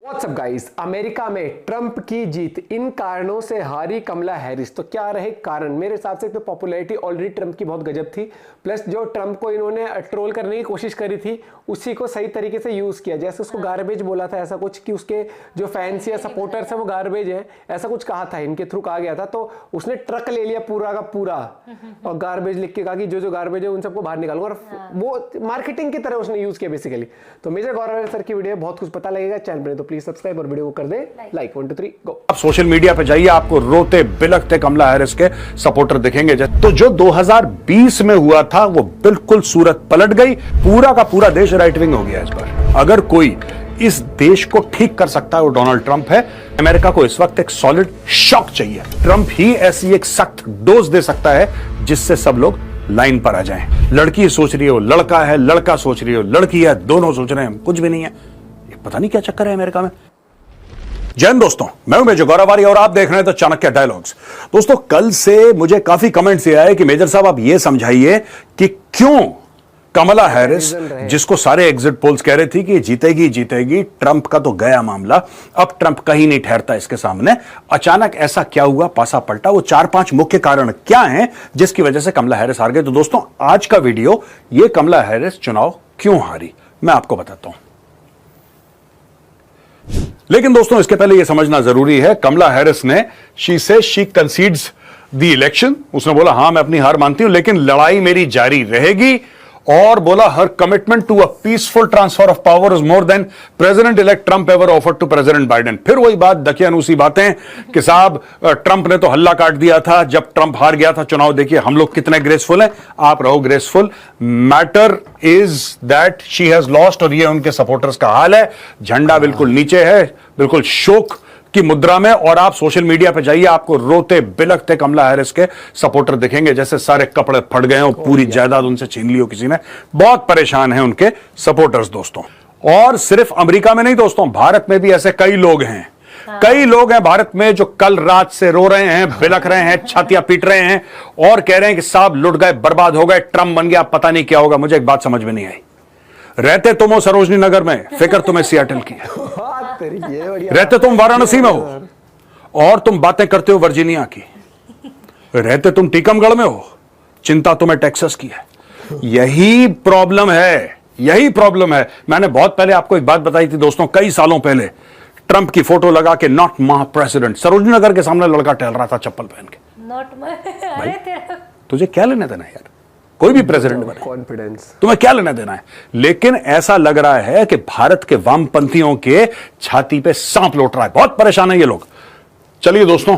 WhatsApp guys, America में Trump की जीत, इन कारणों से हारी कमला हैरिस। तो क्या रहे कारण? मेरे हिसाब से तो पॉपुलैरिटी ऑलरेडी ट्रंप की बहुत गजब थी, प्लस जो ट्रंप को इन्होंने ट्रोल करने की कोशिश करी थी उसी को सही तरीके से यूज किया। जैसे उसको गार्बेज बोला था, ऐसा कुछ कि उसके जो फैंस या सपोर्टर्स है वो गार्बेज है, ऐसा कुछ कहा था, इनके थ्रू कहा गया था। तो उसने ट्रक ले लिया पूरा का पूरा और गार्बेज लिख के कहा कि जो गार्बेज है उन सबको बाहर निकालो, और वो मार्केटिंग की तरह उसने यूज किया बेसिकली। तो मेजर गौरव सर की वीडियो बहुत कुछ पता लगेगा। चैनल पर तो प्लीज सब्सक्राइब और वीडियो को कर दे लाइक। 1 2 3 गो। आप सोशल मीडिया पे जाइए, आपको रोते बिलखते कमला हैरिस के सपोर्टर दिखेंगे। तो जो 2020 में हुआ था वो बिल्कुल सूरत पलट गई। पूरा का पूरा देश राइट विंग हो गया इस बार। अगर कोई इस देश को ठीक कर सकता है वो डोनाल्ड ट्रंप है। अमेरिका को इस वक्त एक सॉलिड शॉक चाहिए। ट्रंप ही ऐसी एक सख्त डोज दे सकता है जिससे सब लोग लाइन पर आ जाएं। लड़की सोच रही है वो लड़का है, लड़का सोच रही है वो लड़की है, दोनों सोच रहे हैं कुछ भी नहीं है। ये पता नहीं क्या चक्कर है अमेरिका में। जय हिंद दोस्तों, मैं हूं मेजर गौरव और आप देख रहे हैं तो चाणक्य डायलॉग्स। दोस्तों, कल से मुझे काफी कमेंट्स आए कि मेजर साहब आप ये समझाइए कि क्यों कमला हैरिस, जिसको सारे एग्जिट पोल्स कह रहे थे कि जीतेगी जीतेगी, ट्रंप का तो गया मामला, अब ट्रंप कहीं नहीं ठहरता इसके सामने, अचानक ऐसा क्या हुआ, पासा पलटा? वो 4-5 मुख्य कारण क्या हैं जिसकी वजह से कमला हैरिस हार गए? तो दोस्तों, आज का वीडियो ये कमला हैरिस चुनाव क्यों हारी मैं आपको बताता हूं। लेकिन दोस्तों, इसके पहले यह समझना जरूरी है, कमला हैरिस ने शी कंसीड्स द इलेक्शन। उसने बोला हां मैं अपनी हार मानती हूं लेकिन लड़ाई मेरी जारी रहेगी, और बोला her commitment to a peaceful transfer of power is more than president elect Trump ever offered to president Biden. फिर वही बात, दकियानूसी बातें कि साहब ट्रंप ने तो हल्ला काट दिया था जब ट्रंप हार गया था चुनाव, देखिए हम लोग कितने ग्रेसफुल हैं। आप रहो graceful, matter is that she has lost, और ये उनके सपोर्टर्स का हाल है। झंडा बिल्कुल नीचे है, बिल्कुल शोक की मुद्रा में, और आप सोशल मीडिया पे जाइए, आपको रोते बिलखते कमला हैरिस के सपोर्टर दिखेंगे जैसे सारे कपड़े फट गए हो, पूरी जायदाद उनसे छीन ली हो किसी ने। बहुत परेशान हैं उनके सपोर्टर्स दोस्तों। और सिर्फ अमेरिका में नहीं दोस्तों, भारत में भी ऐसे कई लोग हैं। कई लोग हैं भारत में जो कल रात से रो रहे हैं, बिलख रहे हैं, छातियां पीट रहे हैं और कह रहे हैं कि साहब लुट गए, बर्बाद हो गए, ट्रंप बन गया, पता नहीं क्या होगा। मुझे एक बात समझ में नहीं आई, रहते तुम हो सरोजनी नगर में, फिक्र तुम्हें सियाटल की है। रहते तुम वाराणसी में हो और तुम बातें करते हो वर्जीनिया की। रहते तुम टीकमगढ़ में हो, चिंता तुम्हें टेक्सास की है। यही प्रॉब्लम है, यही प्रॉब्लम है। मैंने बहुत पहले आपको एक बात बताई थी दोस्तों, कई सालों पहले, ट्रंप की फोटो लगा के not my president, Sarojini Nagar के सामने लड़का टहल रहा था चप्पल पहन के। नॉट माय, तुझे क्या लेना देना यार, कोई भी प्रेसिडेंट बने, कॉन्फिडेंस तुम्हें क्या लेना देना है। लेकिन ऐसा लग रहा है कि भारत के वामपंथियों के छाती पे सांप लौट रहा है। बहुत परेशान है ये लोग। चलिए दोस्तों,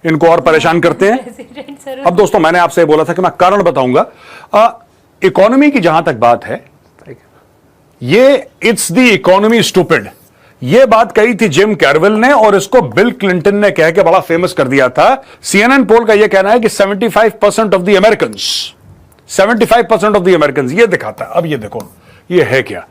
इनको और परेशान करते हैं। अब दोस्तों, मैंने आपसे बोला था कि मैं कारण बताऊंगा। इकोनॉमी की जहां तक बात है, ये इट्स द इकोनॉमी स्टूपिड, ये बात कही थी जिम कैरविल ने, और इसको बिल क्लिंटन ने कह के बड़ा फेमस कर दिया था। CNN पोल का यह कहना है कि 75% of the Americans, 75% of the Americans, ये दिखाता है। अब ये देखो, ये है क्या?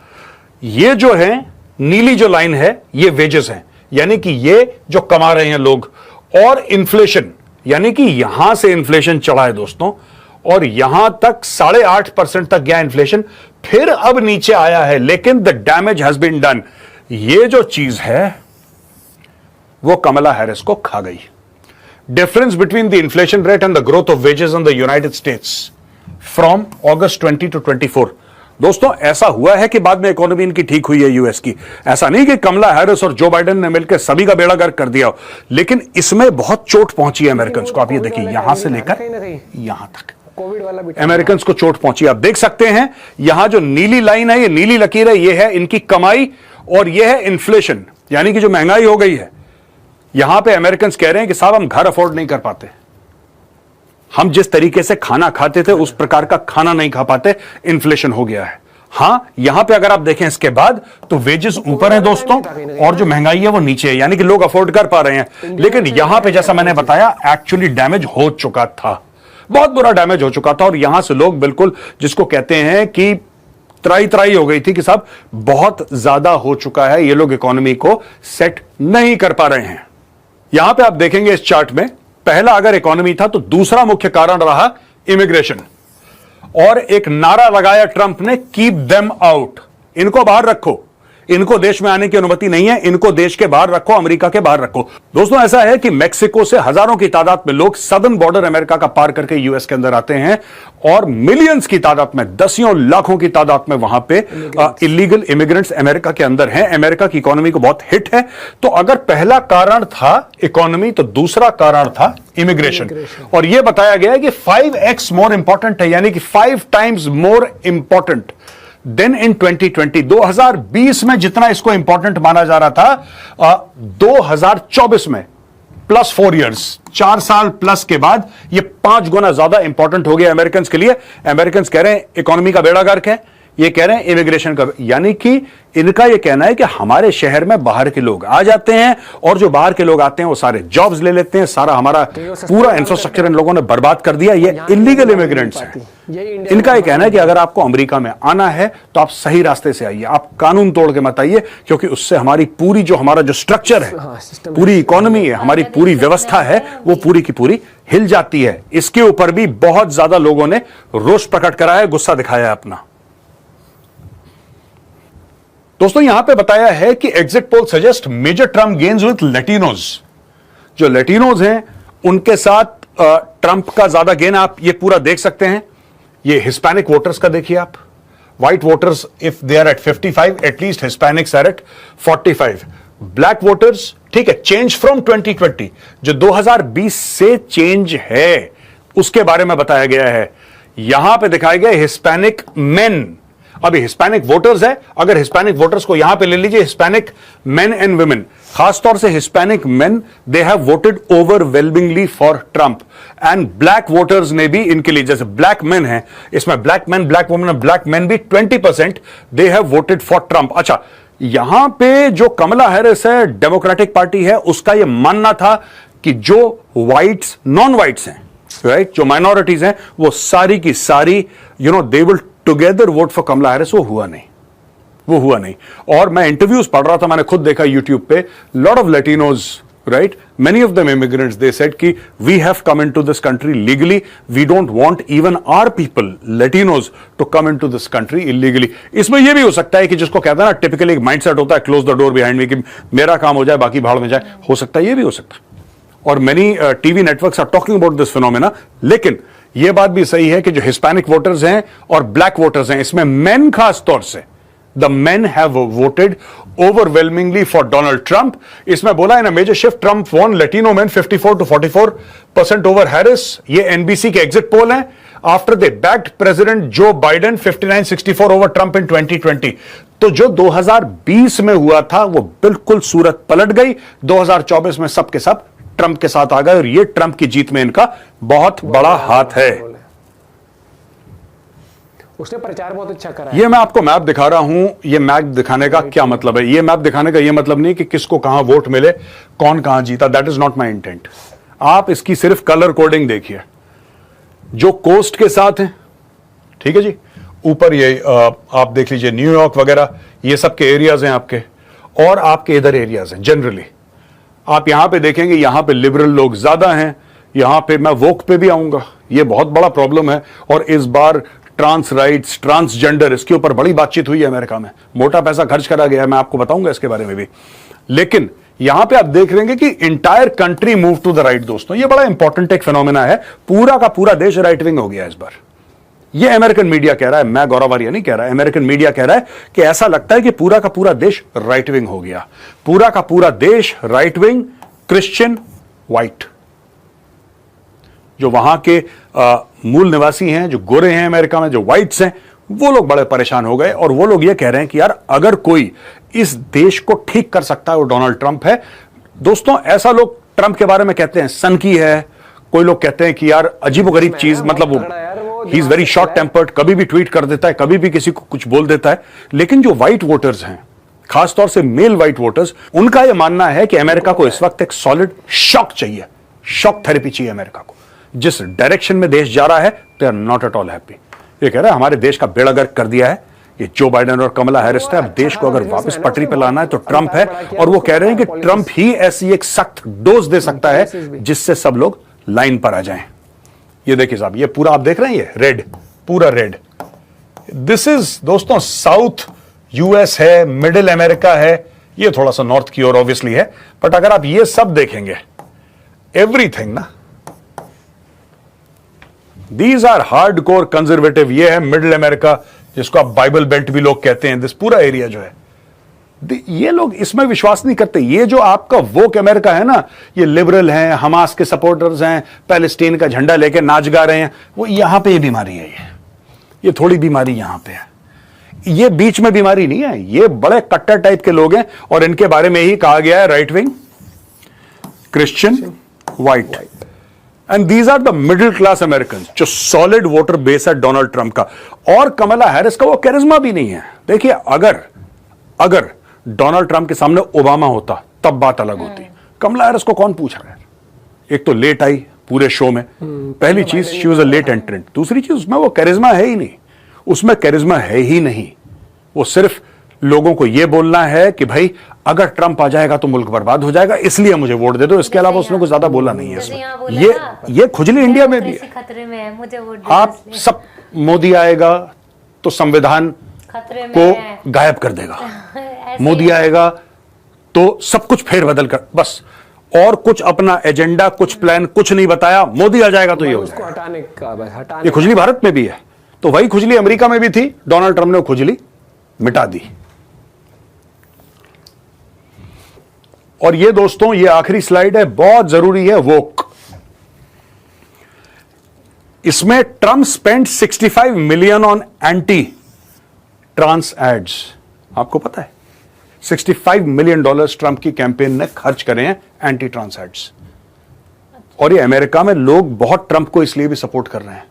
ये जो है नीली जो लाइन है ये वेजेस हैं, यानी कि ये जो कमा रहे हैं लोग, और इन्फ्लेशन, यानी कि यहां से इन्फ्लेशन चढ़ा है दोस्तों, और यहां तक 8.5% तक गया इन्फ्लेशन, फिर अब नीचे आया है, लेकिन the damage has been done. ये जो चीज है वो कमला हैरिस को खा गई। Difference between the inflation rate and the growth of wages in the United states from August 20 to 24। दोस्तों, ऐसा हुआ है कि बाद में इकोनॉमी इनकी ठीक हुई है यूएस की। ऐसा नहीं कि कमला हैरिस और जो बाइडेन ने मिलकर सभी का बेड़ा गर्क कर दिया हो, लेकिन इसमें बहुत चोट पहुंची है अमेरिकन को। आप ये देखिए, यहां से लेकर यहां तक कोविड वाला अमेरिकन को चोट पहुंची। आप देख सकते हैं यहां जो नीली लाइन है, ये नीली लकीर है, ये है इनकी कमाई, और यह है इन्फ्लेशन, यानी कि जो महंगाई हो गई है। यहां पे अमेरिकन कह रहे हैं कि साहब हम घर अफोर्ड नहीं कर पाते, हम जिस तरीके से खाना खाते थे उस प्रकार का खाना नहीं खा पाते, इन्फ्लेशन हो गया है। हां, यहां पे अगर आप देखें इसके बाद तो वेजेस ऊपर है दोस्तों, और जो महंगाई है वो नीचे है, यानी कि लोग अफोर्ड कर पा रहे हैं। लेकिन यहां पे जैसा मैंने बताया, एक्चुअली डैमेज हो चुका था, बहुत बुरा डैमेज हो चुका था, और यहां से लोग बिल्कुल जिसको कहते हैं कि त्राई हो गई थी कि साहब बहुत ज्यादा हो चुका है, ये लोग इकोनॉमी को सेट नहीं कर पा रहे हैं। यहां पे आप देखेंगे इस चार्ट में, पहला अगर इकोनॉमी था तो दूसरा मुख्य कारण रहा इमिग्रेशन, और एक नारा लगाया ट्रंप ने, कीप देम आउट, इनको बाहर रखो। इनको देश में आने की अनुमति नहीं है, इनको देश के बाहर रखो, अमेरिका के बाहर रखो। दोस्तों ऐसा है कि मेक्सिको से हजारों की तादाद में लोग सदर्न बॉर्डर अमेरिका का पार करके यूएस के अंदर आते हैं और मिलियंस की तादाद में, दसियों लाखों की तादाद में वहां पे इलीगल इमिग्रेंट्स अमेरिका के अंदर हैं। अमेरिका की इकोनॉमी को बहुत हिट है। तो अगर पहला कारण था इकोनॉमी, तो दूसरा कारण था इमिग्रेशन। और यह बताया गया है कि 5x मोर इंपॉर्टेंट है, यानी कि 5 times more important then in 2020। 2020 में जितना इसको इंपॉर्टेंट माना जा रहा था, 2024 में प्लस 4 इयर्स, 4 साल प्लस के बाद ये 5 गुना ज्यादा इंपॉर्टेंट हो गया अमेरिकन के लिए। अमेरिकन कह रहे हैं इकोनॉमी का बेड़ा गर्क है, ये कह रहे हैं इमिग्रेशन का, यानी कि इनका ये कहना है कि हमारे शहर में बाहर के लोग आ जाते हैं और जो बाहर के लोग आते हैं वो सारे जॉब्स ले लेते हैं, सारा हमारा पूरा इंफ्रास्ट्रक्चर इन लोगों ने बर्बाद कर दिया। ये इलीगल इमिग्रेंट्स हैं। इनका ये कहना है कि अगर आपको अमेरिका में आना है तो आप सही रास्ते से आइए, आप कानून तोड़ के मत आइए, क्योंकि उससे हमारी पूरी जो हमारा जो स्ट्रक्चर है, पूरी इकोनॉमी है, हमारी पूरी व्यवस्था है, वो पूरी की पूरी हिल जाती है। इसके ऊपर भी बहुत ज्यादा लोगों ने रोष प्रकट करा है, गुस्सा दिखाया है अपना। दोस्तों यहां पे बताया है कि exit poll suggest major Trump gains with Latinos. जो लैटिनोज हैं उनके साथ ट्रंप का ज्यादा गेन, आप ये पूरा देख सकते हैं। ये हिस्पैनिक वोटर्स का देखिए आप, white voters if they are at 55, at least Hispanics are at 45। Black voters, ठीक है, चेंज फ्रॉम 2020, जो 2020 से चेंज है उसके बारे में बताया गया है। यहां पे दिखाए गए हिस्पैनिक मेन। अभी हिस्पैनिक वोटर्स है, अगर हिस्पैनिक वोटर्स को यहां पे ले लीजिए, हिस्पैनिक मेन एंड वुमेन, खासतौर से Hispanic main, they have voted overwhelmingly for Trump. And black voters ने भी इनके लिए, जैसे ब्लैक मेन है, इसमें black main, black women, black main भी 20% they have voted for Trump. अच्छा, यहां पे जो कमला हैरिस है, डेमोक्रेटिक पार्टी है, उसका यह मानना था कि जो व्हाइट्स, नॉन व्हाइट्स हैं, राइट, जो माइनॉरिटीज हैं, वो सारी की सारी they will together vote for Kamala Harris. वो हुआ नहीं। और मैं इंटरव्यूज पढ़ रहा था, मैंने खुद देखा यूट्यूब पे, lot of Latinos, right, many of them immigrants, they said कि we have come into this country legally, we don't want even our people Latinos to come into this country illegally. इसमें यह भी हो सकता है कि जिसको कहता है ना, टिपिकली एक माइंडसेट होता है, close the door behind me, कि मेरा काम हो जाए बाकी भाड़ में जाए, हो सकता है, ये भी हो सकता है। और many TV networks are talking about this phenomena. लेकिन यह बात भी सही है कि जो हिस्पैनिक वोटर्स हैं और ब्लैक वोटर्स हैं, इसमें मेन खास तौर से, the men have voted overwhelmingly for Donald Trump. इसमें बोला in a major shift Trump won Latino men 54 to 44% over Harris. ये एनबीसी के एग्जिट पोल हैं। After they backed president Joe Biden 59-64 over Trump in 2020। तो जो 2020 में हुआ था वो बिल्कुल सूरत पलट गई। 2024 में सब के सब ट्रंप के साथ आ गए और ये ट्रंप की जीत में इनका बहुत बड़ा हाथ है। उसने प्रचार बहुत अच्छा करा। ये मैं आपको मैप दिखा रहा हूं। ये मैप दिखाने का क्या मतलब है? ये मैप दिखाने का ये मतलब नहीं कि किसको कहां वोट मिले, कौन कहां जीता। That is not my intent. आप इसकी सिर्फ कलर कोडिंग देखिए। जो कोस्ट के साथ है, ठीक है जी, ऊपर ये आप देख लीजिए न्यूयॉर्क वगैरह, ये सब के एरियाज हैं आपके, और आपके इधर एरियाज हैं। जनरली आप यहां पे देखेंगे, यहां पे लिबरल लोग ज्यादा हैं। यहां पे मैं वोक पे भी आऊंगा, ये बहुत बड़ा प्रॉब्लम है। और इस बार ट्रांस राइट्स, ट्रांसजेंडर, इसके ऊपर बड़ी बातचीत हुई है अमेरिका में, मोटा पैसा खर्च करा गया है, मैं आपको बताऊंगा इसके बारे में भी। लेकिन यहां पे आप देख रहे हैं कि entire country move to the right. दोस्तों ये बड़ा इंपॉर्टेंट एक फिनोमेना है। पूरा का पूरा देश राइट विंग हो गया इस बार। ये अमेरिकन मीडिया कह रहा है, मैं गौरव आर्या नहीं कह रहा, अमेरिकन मीडिया कह रहा है कि ऐसा लगता है कि पूरा का पूरा देश राइट विंग हो गया। पूरा का पूरा देश राइट विंग, क्रिश्चियन, व्हाइट। जो वहां के मूल निवासी हैं, जो गोरे हैं अमेरिका में, जो व्हाइट्स हैं, वो लोग बड़े परेशान हो गए। और वो लोग ये कह रहे हैं कि यार अगर कोई इस देश को ठीक कर सकता है वो डोनाल्ड ट्रंप है। दोस्तों ऐसा लोग ट्रंप के बारे में कहते हैं सनकी है, कोई लोग कहते हैं कि यार अजीबोगरीब चीज, मतलब वो he is very short tempered, कभी भी ट्वीट कर देता है, कभी भी किसी को कुछ बोल देता है। लेकिन जो व्हाइट वोटर्स हैं, खासतौर से मेल व्हाइट वोटर्स, उनका यह मानना है कि अमेरिका को इस वक्त एक सॉलिड शॉक चाहिए, शॉक थेरेपी चाहिए अमेरिका को। जिस डायरेक्शन में देश जा रहा है, they are not at all happy. ये कह रहा है हमारे देश का बेड़ा गर्क कर दिया है ये जो बाइडेन और कमला हैरिस ने। अब देश को अगर वापस पटरी पर लाना है तो ट्रंप है। और वो कह रहे हैं कि ट्रंप ही ऐसी एक सख्त डोज दे सकता है जिससे सब लोग लाइन पर आ जाएं। ये देखिए साहब, ये पूरा आप देख रहे हैं, ये रेड, पूरा रेड। दिस इज दोस्तों साउथ यूएस है, मिडिल अमेरिका है, ये थोड़ा सा नॉर्थ की ओर ऑब्वियसली है, बट अगर आप ये सब देखेंगे, एवरीथिंग ना, these are hard core conservative. ये है मिडिल अमेरिका, जिसको आप बाइबल बेल्ट भी लोग कहते हैं। दिस पूरा एरिया जो है, ये लोग इसमें विश्वास नहीं करते। ये जो आपका वोक अमेरिका है ना, ये लिबरल हैं, हमास के सपोर्टर्स हैं, पैलेस्टीन का झंडा लेके नाच गा रहे हैं, वो यहां पे ये बीमारी है। ये थोड़ी बीमारी यहां पे है, ये बीच में बीमारी नहीं है। ये बड़े कट्टर टाइप के लोग हैं, और इनके बारे में ही कहा गया है right wing Christian white, and these are the middle class American, जो सॉलिड वोटर बेस है डोनाल्ड ट्रंप का। और कमला हैरिस का वो कैरिज्मा भी नहीं है। देखिए, अगर डोनाल्ड ट्रंप के सामने ओबामा होता तब बात अलग होती। कमला हैरिस को कौन पूछ रहा है? एक तो लेट आई पूरे शो में, पहली चीज she was a late entrant, दूसरी चीज उसमें वो कैरिज्मा है ही नहीं, उसमें कैरिज्मा है ही नहीं। वो सिर्फ लोगों को यह बोलना है कि भाई अगर ट्रंप आ जाएगा तो मुल्क बर्बाद हो जाएगा, इसलिए मुझे वोट दे दो। इसके अलावा उसने कुछ ज्यादा बोला नहीं है इसमें। ये खुजली इंडिया में भी है। खतरे में है, मुझे वोट आप सब, मोदी आएगा तो संविधान खतरे में को गायब कर देगा, मोदी आएगा तो सब कुछ फेर बदल कर, बस, और कुछ अपना एजेंडा, कुछ प्लान, कुछ नहीं बताया। मोदी आ जाएगा तो ये हो उसको जाएगा। हटाने का, बस हटाने ये खुजली भारत में भी है, तो वही खुजली अमेरिका में भी थी। डोनाल्ड ट्रंप ने खुजली मिटा दी। और ये दोस्तों, ये आखिरी स्लाइड है, बहुत जरूरी है, वोक। इसमें Trump spend 65 million on anti trans ads. आपको पता है 65 मिलियन डॉलर्स ट्रंप की कैंपेन ने खर्च करे हैं एंटी ट्रांस एड्स। और ये अमेरिका में लोग बहुत ट्रंप को इसलिए भी सपोर्ट कर रहे हैं।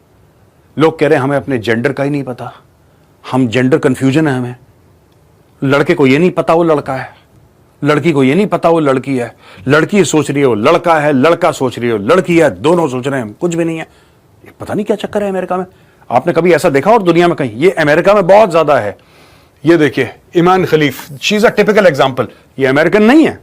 लोग कह रहे हैं हमें अपने जेंडर का ही नहीं पता, हम जेंडर कंफ्यूजन है हमें। लड़के को ये नहीं पता वो लड़का है, लड़की को ये नहीं पता वो लड़की है, लड़की सोच रही है वो लड़का है, लड़का सोच रही है वो लड़की है, दोनों सोच रहे हैं कुछ भी नहीं है। ये पता नहीं क्या चक्कर है अमेरिका में। आपने कभी ऐसा देखा और दुनिया में कहीं? ये अमेरिका में बहुत ज्यादा है। ये देखिए Imane Khelif, she is a typical example. ये अमेरिकन नहीं है,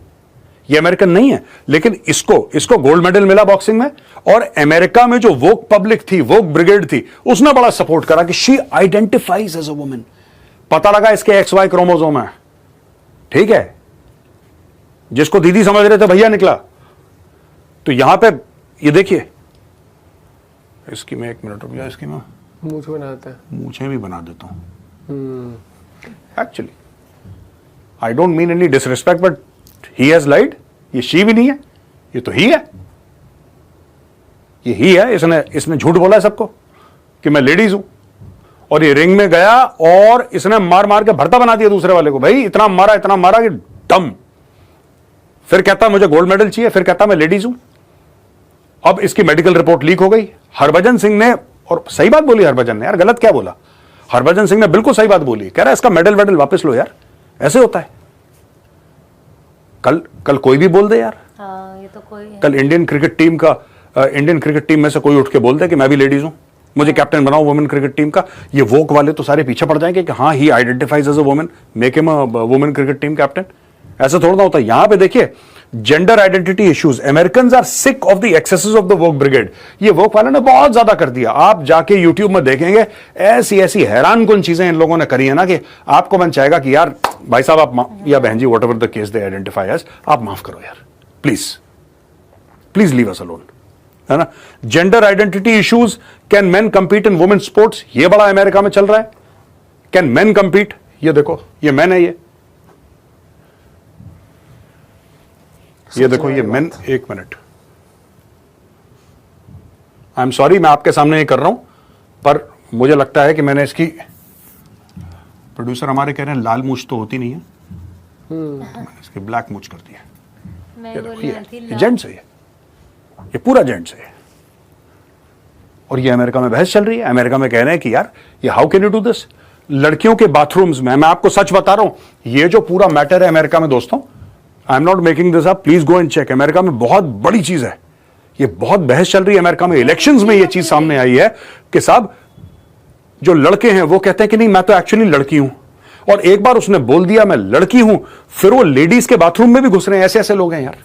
ये अमेरिकन नहीं है, लेकिन इसको गोल्ड मेडल मिला बॉक्सिंग में। और अमेरिका में जो वोक पब्लिक थी, वोक ब्रिगेड थी, उसने बड़ा सपोर्ट करा कि she identifies as a woman. पता लगा इसके XY क्रोमोसोम है, ठीक है, जिसको दीदी समझ रहे थे भैया निकला। तो यहां पे ये देखिए, इसकी मैं 1 मिनट रुपया, इसकी मैं मूछ बनाता है, मूछें भी बना देता हूं। Actually I don't mean any disrespect, but he has lied. ये शी भी नहीं है, ये तो ही है, ये ही है। इसने झूठ बोला है सबको कि मैं लेडीज हूं, और ये रिंग में गया और इसने मार मार के भरता बना दिया दूसरे वाले को। भाई इतना मारा कि दम। फिर कहता मुझे गोल्ड मेडल चाहिए, फिर कहता मैं लेडीज हूं। अब इसकी मेडिकल रिपोर्ट लीक हो गई। हरभजन सिंह ने, और सही बात बोली हरभजन ने यार, गलत क्या बोला? हरभजन सिंह ने बिल्कुल सही बात बोली। कह रहा है इसका मेडल वेडल वापस लो यार, ऐसे होता है। कल कोई भी बोल दे यार। ये तो कोई है। कल इंडियन क्रिकेट टीम में से कोई उठ के बोल दे कि मैं भी लेडीज हूं, मुझे कैप्टन बनाओ वुमेन क्रिकेट टीम का। ये वोक वाले तो सारे पीछे पड़ जाएंगे कि हाँ he identifies as a woman, make him a woman cricket team captain. ऐसा थोड़ा ना होता है। यहां पे देखिए gender identity issues, Americans are sick of the excesses of the woke brigade. ये वोक वालों ने बहुत ज्यादा कर दिया। आप जाके यूट्यूब में देखेंगे, ऐसी हैरानकुन चीजें इन लोगों ने करी है ना कि आपको मन चाहेगा कि यार भाई साहब आप या बहन जी, whatever the case they identify as, आप माफ करो यार, प्लीज लीव अस अलोन, है ना। Gender identity issues, can main compete in women sports, ये बड़ा अमेरिका में चल रहा है। कैन मेन कंपीट, ये देखो ये मैन है, ये देखो ये main. 1 minute, I am sorry मैं आपके सामने ये कर रहा हूं, पर मुझे लगता है कि मैंने इसकी, प्रोड्यूसर हमारे कह रहे हैं लाल मूछ तो होती नहीं है, तो मैंने इसकी ब्लैक मूछ कर दी है। ये जेंट्स है, ये पूरा जेंट्स है। और ये अमेरिका में बहस चल रही है। अमेरिका में कह रहे हैं कि यार ये how can you do this. लड़कियों के बाथरूम्स में, मैं आपको सच बता रहा हूं, ये जो पूरा मैटर है अमेरिका में दोस्तों, I am not making this up, please go and check. America में बहुत बड़ी चीज है, ये बहुत बहस चल रही है अमेरिका में। इलेक्शंस में ये चीज सामने आई है कि साहब जो लड़के हैं वो कहते हैं कि नहीं मैं तो एक्चुअली लड़की हूं, और एक बार उसने बोल दिया मैं लड़की हूं, फिर वो लेडीज के बाथरूम में भी घुस रहे हैं। ऐसे ऐसे लोग हैं यार,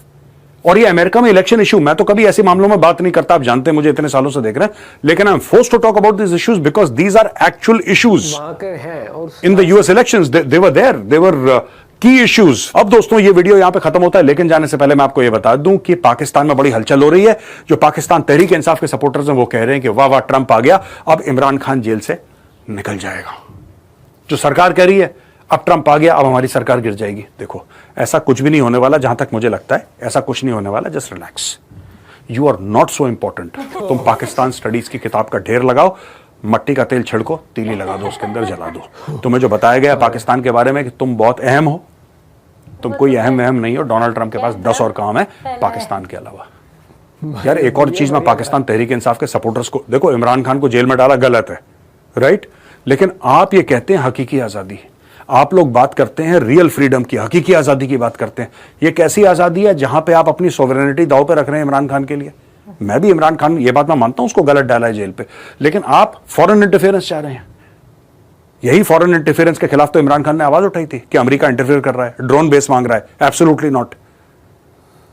और ये अमेरिका में इलेक्शन इशू, मैं तो कभी ऐसे मामलों में बात नहीं करता, आप जानते हैं मुझे इतने सालों से देख रहे हैं, लेकिन I am forced to talk about this issues because these are actual issues वहां के हैं और in the US elections, they were there, they were key issues. अब दोस्तों ये वीडियो यहां पे खत्म होता है, लेकिन जाने से पहले मैं आपको ये बता दूं कि पाकिस्तान में बड़ी हलचल हो रही है। जो पाकिस्तान तहरीक इंसाफ के सपोर्टर्स हैं वो कह रहे हैं कि वाह वाह ट्रंप आ गया, अब इमरान खान जेल से निकल जाएगा। जो सरकार कह रही है अब ट्रंप आ गया, अब हमारी सरकार गिर जाएगी। देखो ऐसा कुछ भी नहीं होने वाला, जहां तक मुझे लगता है ऐसा कुछ नहीं होने वाला। Just relax, you are not so important. तुम पाकिस्तान स्टडीज की किताब का ढेर लगाओ, मट्टी का तेल छिड़को, तीली लगा दो, उसके अंदर जला दो। तुम्हें जो बताया गया पाकिस्तान के बारे में कि तुम बहुत अहम हो, तुम कोई अहम नहीं हो। डोनाल्ड ट्रंप के पास 10 और काम है पाकिस्तान के अलावा। यार एक और चीज मैं पाकिस्तान तहरीक इंसाफ के सपोर्टर्स को, देखो इमरान खान को जेल में डाला गलत है, राइट, लेकिन आप ये कहते हैं हकीकी आजादी, आप लोग बात करते हैं रियल फ्रीडम की, हकीकी आजादी की बात करते हैं। ये कैसी आजादी है जहां पे आप अपनी सोवरेनिटी दांव पे रख रहे हैं इमरान खान के लिए? मैं भी इमरान खान, ये बात मैं मानता हूं उसको गलत डाला है जेल पे, लेकिन आप फॉरेन इंटरफेरेंस चाह रहे हैं। यही फॉरेन इंटरफेरेंस के खिलाफ तो इमरान खान ने आवाज उठाई थी कि अमेरिका इंटरफेयर कर रहा है, ड्रोन बेस मांग रहा है। एब्सोल्युटली नॉट,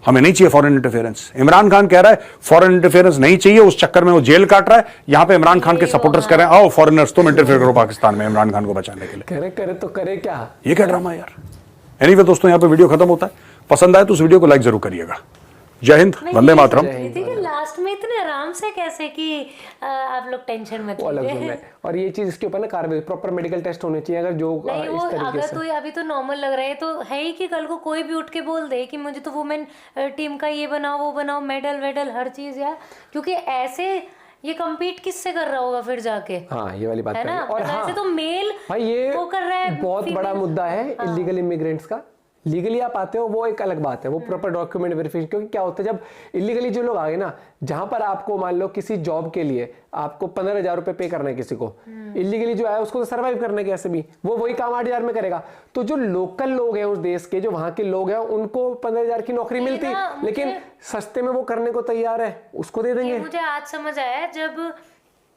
हमें नहीं चाहिए फॉरेन इंटरफेरेंस। इमरान खान कह रहा है फॉरेन इंटरफेरेंस नहीं चाहिए, उस चक्कर में वो जेल काट रहा है। यहां पे इमरान खान के सपोर्टर्स कह रहे हैं आओ फॉरेनर्स तुम इंटरफेयर करो पाकिस्तान में इमरान खान को बचाने के लिए। करे तो करे क्या, ये क्या ड्रामा यार। एनीवे दोस्तों यहां पे वीडियो खत्म होता है। पसंद आए तो उस वीडियो को लाइक जरूर करिएगा। जय हिंद, वंदे मातरम। लास्ट में इतने आराम से कैसे कि आप लोग टेंशन मत वो अलग लीजिए। जोन है। और ये चीज इसके ऊपर ना कार्रवाई, प्रॉपर मेडिकल टेस्ट होने चाहिए। अगर जो नहीं वो इस तरीके अगर से तो अभी तो नॉर्मल लग रहा है तो है ही कि कल को कोई भी उठ के बोल दे कि मुझे तो वुमेन टीम का ये बनाओ वो बनाओ, मेडल वेडल हर चीज यार, क्योंकि ऐसे ये कम्पीट किससे कर रहा होगा फिर जाके। हाँ ये वाली बात है ना, और ऐसे तो मेल भाई ये वो कर रहा है, बहुत बड़ा मुद्दा है इलीगल इमिग्रेंट्स का। लीगली आप आते हो वो एक अलग बात है, वो प्रॉपर डॉक्यूमेंट वेरिफिकेशन। क्योंकि क्या होता है जब इलीगली जो लोग आ गए ना, जहां पर आपको मान लो किसी जॉब के लिए आपको 15,000 रुपए पे करना है किसी को, इलीगली जो है उसको तो सर्वाइव करने के ऐसे भी वो वही काम 8,000 में करेगा। तो जो लोकल लोग हैं उस देश के, जो वहां के लोग हैं, उनको 15,000 की नौकरी मिलती, लेकिन सस्ते में वो करने को तैयार है, उसको दे देंगे। मुझे आज समझ आया,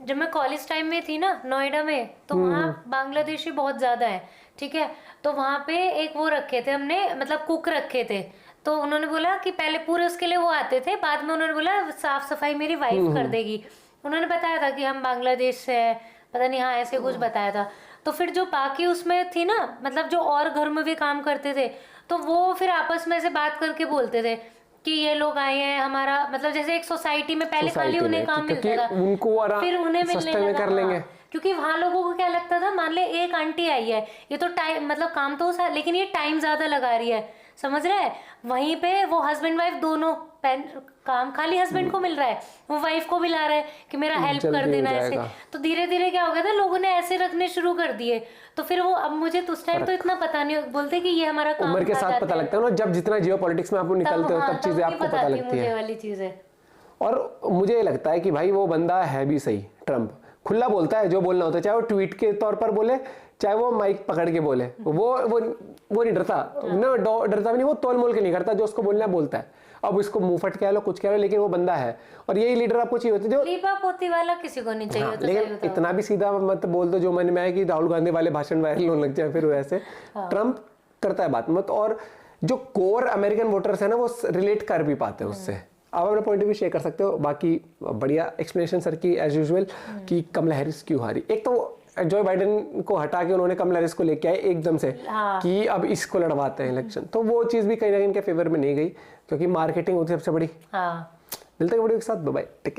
जब मैं कॉलेज टाइम में थी ना नोएडा में, तो वहाँ बांग्लादेशी बहुत ज्यादा है, ठीक है। तो वहाँ पे एक वो रखे थे हमने, मतलब कुक रखे थे। तो उन्होंने बोला कि पहले पूरे उसके लिए वो आते थे, बाद में उन्होंने बोला साफ सफाई मेरी वाइफ कर देगी। उन्होंने बताया था कि हम बांग्लादेश से है, पता नहीं, हाँ ऐसे कुछ बताया था। तो फिर जो बाकी उसमें थी ना, मतलब जो और घर में भी काम करते थे, तो वो फिर आपस में से बात करके बोलते थे कि ये लोग आए हैं हमारा, मतलब जैसे एक सोसाइटी में पहले खाली उन्हें काम मिलता था, उनको फिर उन्हें मिलने लगा। कर लेंगे। क्योंकि वहाँ लोगों को क्या लगता था, मान ले एक आंटी आई है, ये तो टाइम, मतलब काम तो लेकिन ये टाइम ज्यादा लगा रही है, समझ रहे हैं। वहीं पे वो हस्बैंड वाइफ दोनों काम खाली हस्बैंड को मिल रहा है, वो वाइफ को भी ला रहा है कि मेरा हेल्प कर देना ऐसे। तो धीरे धीरे क्या हो गया था, लोगों ने ऐसे रखने शुरू कर दिए। तो फिर वो, अब मुझे तो उस टाइम तो इतना पता नहीं, बोलते कि ये हमारा काम उम्र के साथ पता लगता है ना, जब जितना जियो पॉलिटिक्स में आप निकलते हो तब चीजें आपको पता लगती है वाली चीजें। और मुझे ये लगता है कि भाई वो बंदा है भी सही, ट्रम्प खुला बोलता है जो बोलना होता है, चाहे वो ट्वीट के तौर पर बोले, चाहे वो माइक पकड़ के बोले, वो नहीं डरता ना, डरता भी नहीं, वो तोल मोल के नहीं करता, जो उसको बोलना है बोलता है। अब इसको मुंह फट कह लो कुछ कह लो, लेकिन वो बंदा है। और यही लीडर आपको चाहिए होता है जो लीपा पोती वाला किसी को नहीं चाहिए होता। लेकिन इतना भी सीधा मत बोल दो जो मैंने में कि राहुल गांधी वाले भाषण वायरल होने लग जाए फिर वैसे। ट्रम्प करता है बात मत, और जो कोर अमेरिकन वोटर्स है ना वो रिलेट कर भी पाते हैं उससे। आप अपना पॉइंट ऑफ व्यू शेयर कर सकते हो। बाकी बढ़िया एक्सप्लेनेशन सर की एज यूजुअल कि कमला हैरिस क्यों हारी। एक तो जो बाइडेन को हटा के उन्होंने कमला हैरिस को लेके आए एकदम से कि अब इसको लड़वाते हैं इलेक्शन, तो वो चीज भी कहीं ना कहीं इनके फेवर में नहीं गई, क्योंकि मार्केटिंग होती है सबसे बड़ी। मिलते हैं वीडियो के साथ, बाय बाय, टेक केयर।